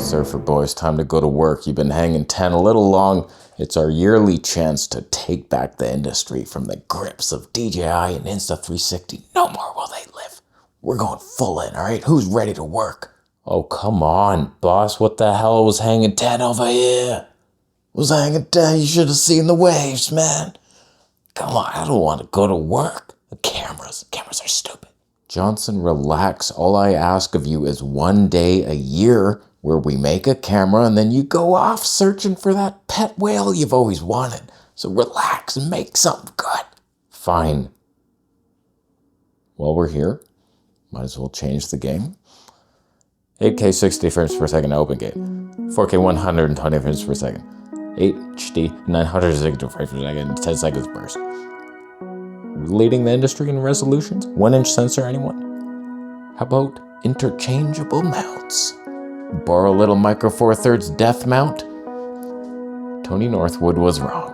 Surfer boys, time to go to work. You've been hanging 10 a little long. It's our yearly chance to take back the industry from the grips of DJI and Insta360. No more will they live. We're going full in, all right? Who's ready to work? Oh, come on, boss. What the hell was hanging 10 over here? Was hanging 10? You should have seen the waves, man. Come on, I don't want to go to work. The cameras are stupid. Johnson, relax. All I ask of you is one day a year where we make a camera and then you go off searching for that pet whale you've always wanted. So relax and make something good. Fine. While we're here, might as well change the game. 8K 60 frames per second open gate. 4K 120 frames per second. HD 960 frames per second, 10 seconds burst. Leading the industry in resolutions? 1-inch sensor, anyone? How about interchangeable mounts? Borrow a little Micro Four Thirds depth mount? Tony Northwood was wrong.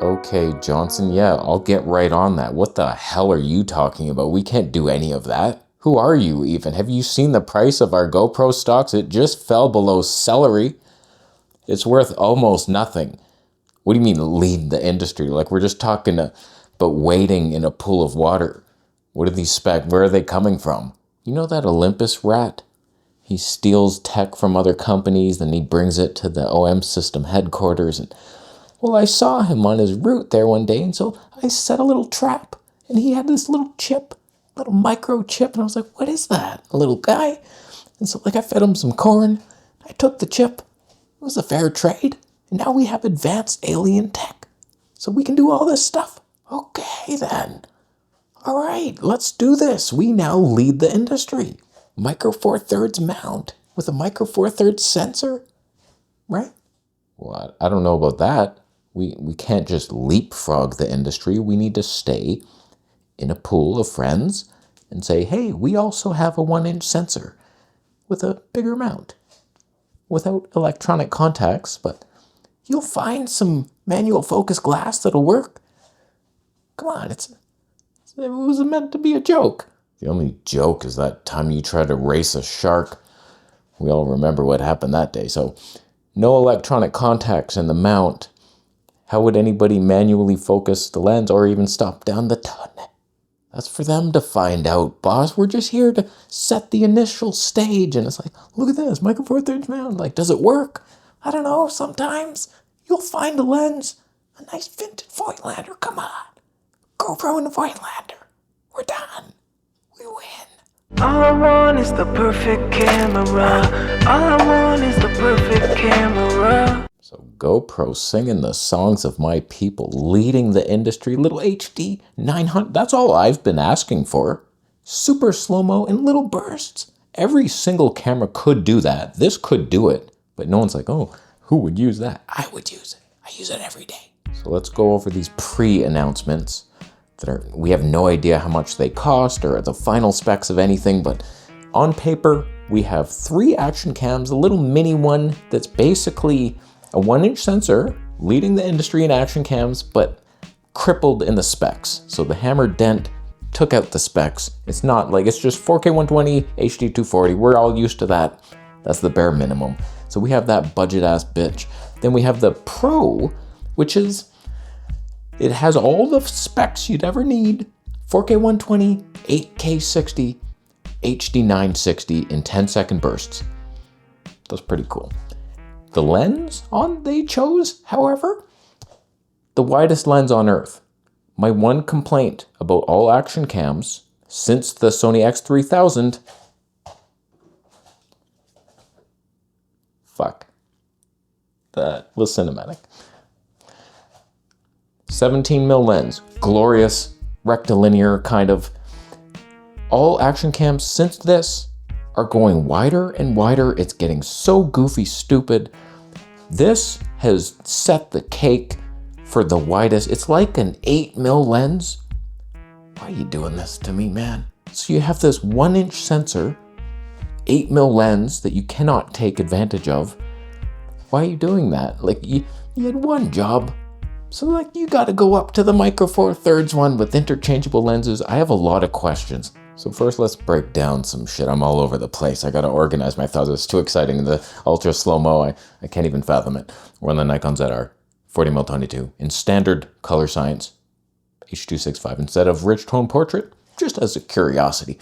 Okay, Johnson, yeah, I'll get right on that. What the hell are you talking about? We can't do any of that. Who are you even? Have you seen the price of our GoPro stocks? It just fell below celery. It's worth almost nothing. What do you mean lead the industry? Like we're just talking about wading in a pool of water. What are these specs? Where are they coming from? You know that Olympus rat? He steals tech from other companies, then he brings it to the OM system headquarters. And well, I saw him on his route there one day, and so I set a little trap, and he had this little chip, little microchip, and I was like, what is that? A little guy? And so like I fed him some corn, I took the chip, it was a fair trade, and now we have advanced alien tech. So we can do all this stuff. Okay then. All right, let's do this. We now lead the industry. Micro Four Thirds mount with a Micro Four Thirds sensor, right? Well, I don't know about that. We can't just leapfrog the industry. We need to stay in a pool of friends and say, hey, we also have a 1-inch sensor with a bigger mount without electronic contacts, but you'll find some manual focus glass that'll work. Come on, it was meant to be a joke. The only joke is that time you tried to race a shark. We all remember what happened that day. So no electronic contacts in the mount. How would anybody manually focus the lens or even stop down the ton? That's for them to find out, boss. We're just here to set the initial stage. And it's like, look at this, Micro Four Thirds mount. Like, does it work? I don't know. Sometimes you'll find a lens, a nice vintage Voigtlander. Come on. GoPro and the Voigtlander. We're done. We win. All I want is the perfect camera. All I want is the perfect camera. So GoPro singing the songs of my people, leading the industry, little HD 900. That's all I've been asking for. Super slow-mo in little bursts. Every single camera could do that. This could do it. But no one's like, oh, who would use that? I would use it. I use it every day. So let's go over these pre-announcements. We have no idea how much they cost or the final specs of anything, but on paper, we have 3 action cams, a little mini one that's basically a 1-inch sensor leading the industry in action cams, but crippled in the specs. So the hammer dent took out the specs. It's not like, it's just 4K 120, HD 240. We're all used to that. That's the bare minimum. So we have that budget ass bitch. Then we have the Pro, which is, it has all the specs you'd ever need. 4K 120, 8K 60, HD 960 in 10-second bursts. That's pretty cool. The lens they chose, however, the widest lens on Earth. My one complaint about all action cams since the Sony X3000, that was cinematic. 17mm lens, glorious, rectilinear kind of. All action cams since this are going wider and wider. It's getting so goofy, stupid. This has set the cake for the widest. It's like an 8mm lens. Why are you doing this to me, man? So you have this 1-inch sensor, 8mm lens that you cannot take advantage of. Why are you doing that? Like you had one job. So like you gotta go up to the Micro Four Thirds one with interchangeable lenses. I have a lot of questions. So first, let's break down some shit. I'm all over the place. I gotta organize my thoughts. It's too exciting. The ultra slow-mo, I can't even fathom it. We're on the Nikon ZR 40mm22 in standard color science, H.265 instead of rich tone portrait, just as a curiosity.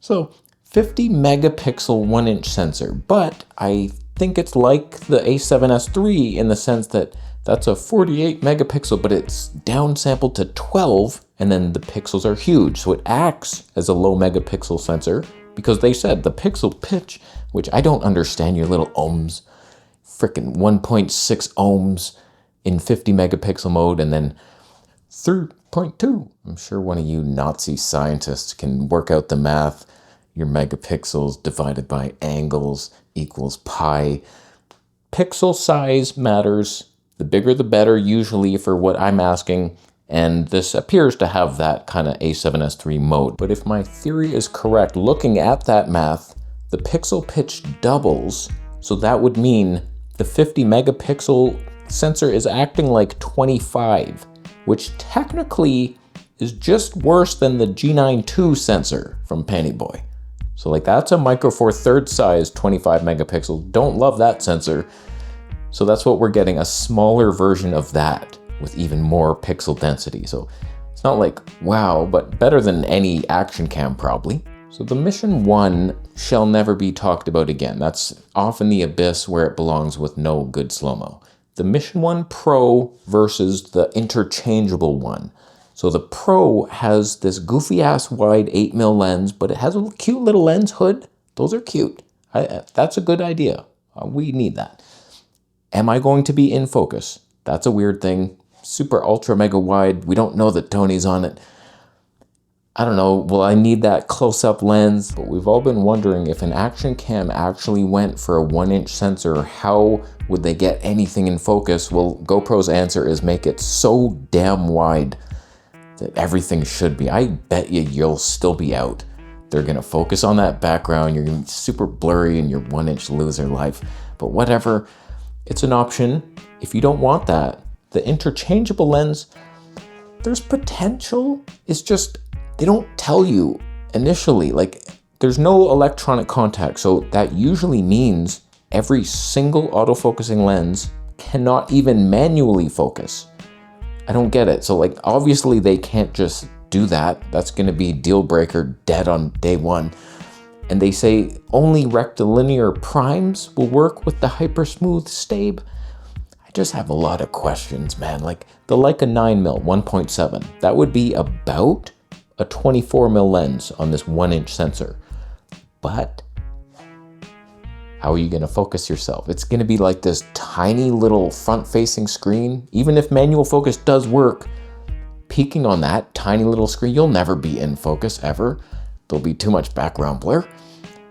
So 50 megapixel 1-inch sensor, but I think it's like the A7S III in the sense that that's a 48 megapixel, but it's downsampled to 12, and then the pixels are huge. So it acts as a low megapixel sensor because they said the pixel pitch, which I don't understand your little ohms, freaking 1.6 ohms in 50 megapixel mode, and then 3.2. I'm sure one of you Nazi scientists can work out the math. Your megapixels divided by angles equals pi. Pixel size matters. The bigger the better, usually for what I'm asking, and this appears to have that kind of A7S III mode. But if my theory is correct, looking at that math, the pixel pitch doubles, so that would mean the 50 megapixel sensor is acting like 25, which technically is just worse than the G9 II sensor from Panty Boy. So like that's a Micro Four Thirds size 25 megapixel. Don't love that sensor. So that's what we're getting, a smaller version of that with even more pixel density. So it's not like, wow, but better than any action cam probably. So the Mission 1 shall never be talked about again. That's off in the abyss where it belongs with no good slow-mo. The Mission 1 Pro versus the interchangeable one. So the Pro has this goofy ass wide 8mm lens, but it has a cute little lens hood. Those are cute. That's a good idea. We need that. Am I going to be in focus? That's a weird thing. Super ultra mega wide. We don't know that Tony's on it. I don't know, will I need that close-up lens? But we've all been wondering if an action cam actually went for a 1-inch sensor, how would they get anything in focus? Well, GoPro's answer is make it so damn wide that everything should be. I bet you'll still be out. They're gonna focus on that background. You're gonna be super blurry in your 1-inch loser life. But whatever. It's an option. If you don't want that, the interchangeable lens, there's potential. It's just, they don't tell you initially, like there's no electronic contact. So that usually means every single autofocusing lens cannot even manually focus. I don't get it. So like, obviously they can't just do that. That's gonna be deal breaker, dead on day one. And they say only rectilinear primes will work with the HyperSmooth Stabe. I just have a lot of questions, man. Like the Leica 9mm 1.7, that would be about a 24mm lens on this 1-inch sensor. But how are you gonna focus yourself? It's gonna be like this tiny little front-facing screen. Even if manual focus does work, peeking on that tiny little screen, you'll never be in focus ever. There'll be too much background blur.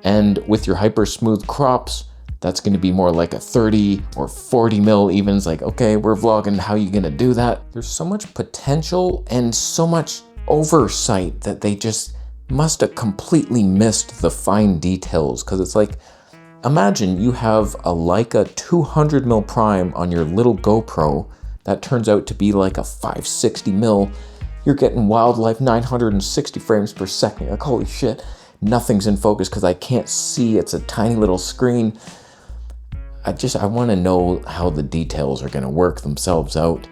And with your HyperSmooth crops, that's going to be more like a 30 or 40mm even. It's like, okay, we're vlogging, how are you going to do that? There's so much potential and so much oversight that they just must have completely missed the fine details. Because it's like, imagine you have a Leica 200mm prime on your little GoPro that turns out to be like a 560mm. You're getting wildlife 960 frames per second. Like, holy shit, nothing's in focus because I can't see. It's a tiny little screen. I want to know how the details are going to work themselves out.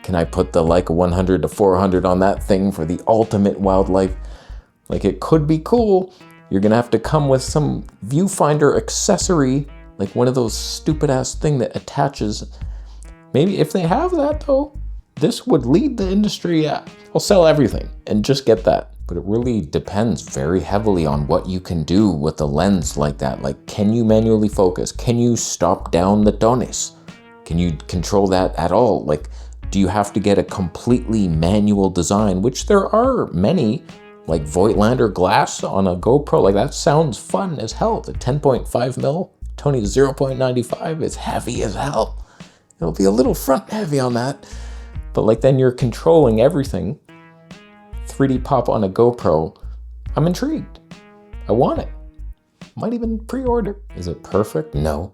Can I put the Leica 100 to 400 on that thing for the ultimate wildlife? Like, it could be cool. You're going to have to come with some viewfinder accessory, like one of those stupid ass thing that attaches. Maybe if they have that though, this would lead the industry. I'll sell everything and just get that. But it really depends very heavily on what you can do with a lens like that. Like, can you manually focus? Can you stop down the tones? Can you control that at all? Like, do you have to get a completely manual design, which there are many, like Voigtlander glass on a GoPro? Like, that sounds fun as hell. The 10.5mm, Tony's 0.95 is heavy as hell. It'll be a little front heavy on that. But like, then you're controlling everything. 3D pop on a GoPro. I'm intrigued. I want it. Might even pre-order. Is it perfect? No.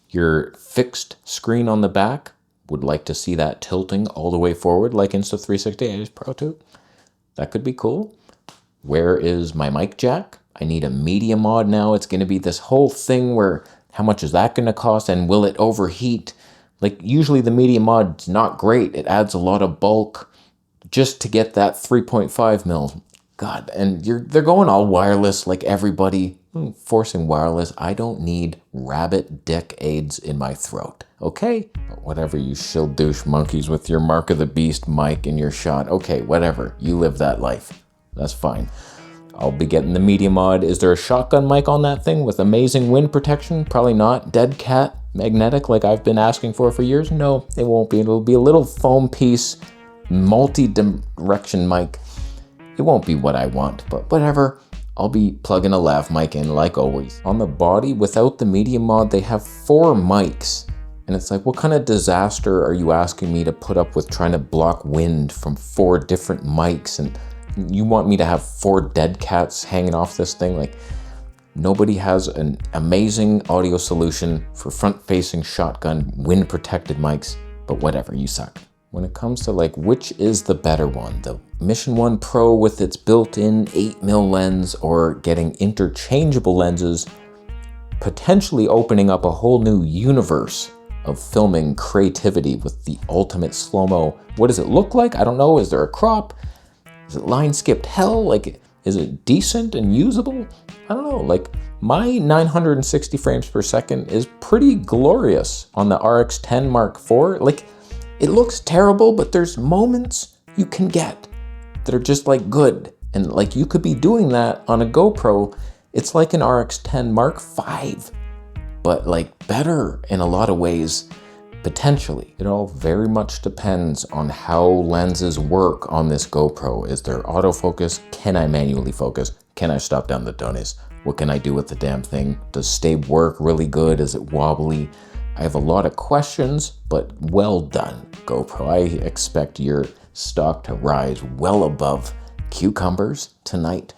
Your fixed screen on the back, would like to see that tilting all the way forward like Insta360 Ace Pro 2. That could be cool. Where is my mic jack? I need a media mod now. It's going to be this whole thing where how much is that going to cost and will it overheat? Like usually the media mod's not great. It adds a lot of bulk just to get that 3.5 mil. God, and they're going all wireless like everybody, forcing wireless. I don't need rabbit dick aids in my throat, okay? But whatever, you shill douche monkeys with your Mark of the Beast mic in your shot. Okay, whatever, you live that life. That's fine. I'll be getting the media mod. Is there a shotgun mic on that thing with amazing wind protection? Probably not. Dead cat, magnetic like I've been asking for years? No, it won't be. It'll be a little foam piece, multi-direction mic. It won't be what I want, but whatever. I'll be plugging a lav mic in like always. On the body, without the media mod, they have 4 mics. And it's like, what kind of disaster are you asking me to put up with trying to block wind from 4 different mics? And you want me to have 4 dead cats hanging off this thing? Like, nobody has an amazing audio solution for front-facing shotgun wind-protected mics, but whatever, you suck. When it comes to like, which is the better one? The Mission 1 Pro with its built-in 8mm lens, or getting interchangeable lenses, potentially opening up a whole new universe of filming creativity with the ultimate slow-mo. What does it look like? I don't know. Is there a crop? Is it line skipped hell? Like, is it decent and usable? I don't know. Like, my 960 frames per second is pretty glorious on the RX10 Mark IV. Like, it looks terrible, but there's moments you can get that are just like good. And like, you could be doing that on a GoPro. It's like an RX10 Mark V, but like better in a lot of ways. Potentially. It all very much depends on how lenses work on this GoPro. Is there autofocus? Can I manually focus? Can I stop down the donuts? What can I do with the damn thing? Does stab work really good? Is it wobbly? I have a lot of questions, but well done, GoPro. I expect your stock to rise well above cucumbers tonight.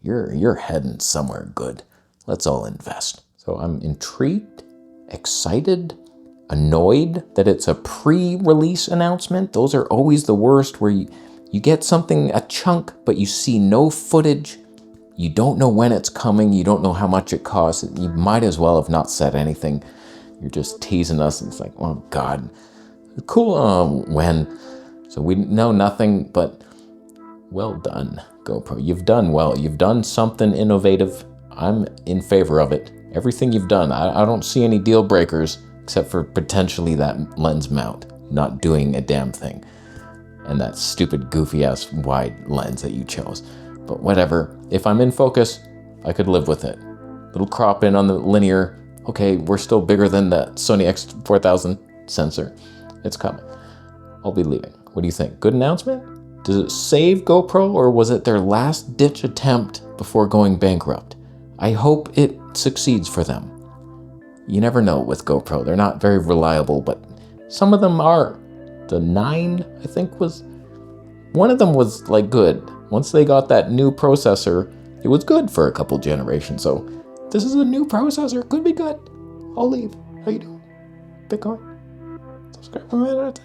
You're heading somewhere good. Let's all invest. So I'm intrigued, excited, annoyed that it's a pre-release announcement. Those are always the worst, where you get something, a chunk, but you see no footage. You don't know when it's coming. You don't know how much it costs. You might as well have not said anything. You're just teasing us. It's like, oh God, cool, when? So we know nothing, but well done, GoPro. You've done well. You've done something innovative. I'm in favor of it. Everything you've done, I don't see any deal breakers, except for potentially that lens mount not doing a damn thing, and that stupid goofy ass wide lens that you chose. But whatever, if I'm in focus, I could live with it. Little crop in on the linear. Okay, we're still bigger than the Sony X4000 sensor. It's coming. I'll be leaving. What do you think? Good announcement? Does it save GoPro, or was it their last ditch attempt before going bankrupt? I hope it succeeds for them. You never know with GoPro. They're not very reliable, but some of them are. The 9, I think, one of them was like good. Once they got that new processor, it was good for a couple generations. So this is a new processor. Could be good. I'll leave. How you doing? Bitcoin? Subscribe for a minute.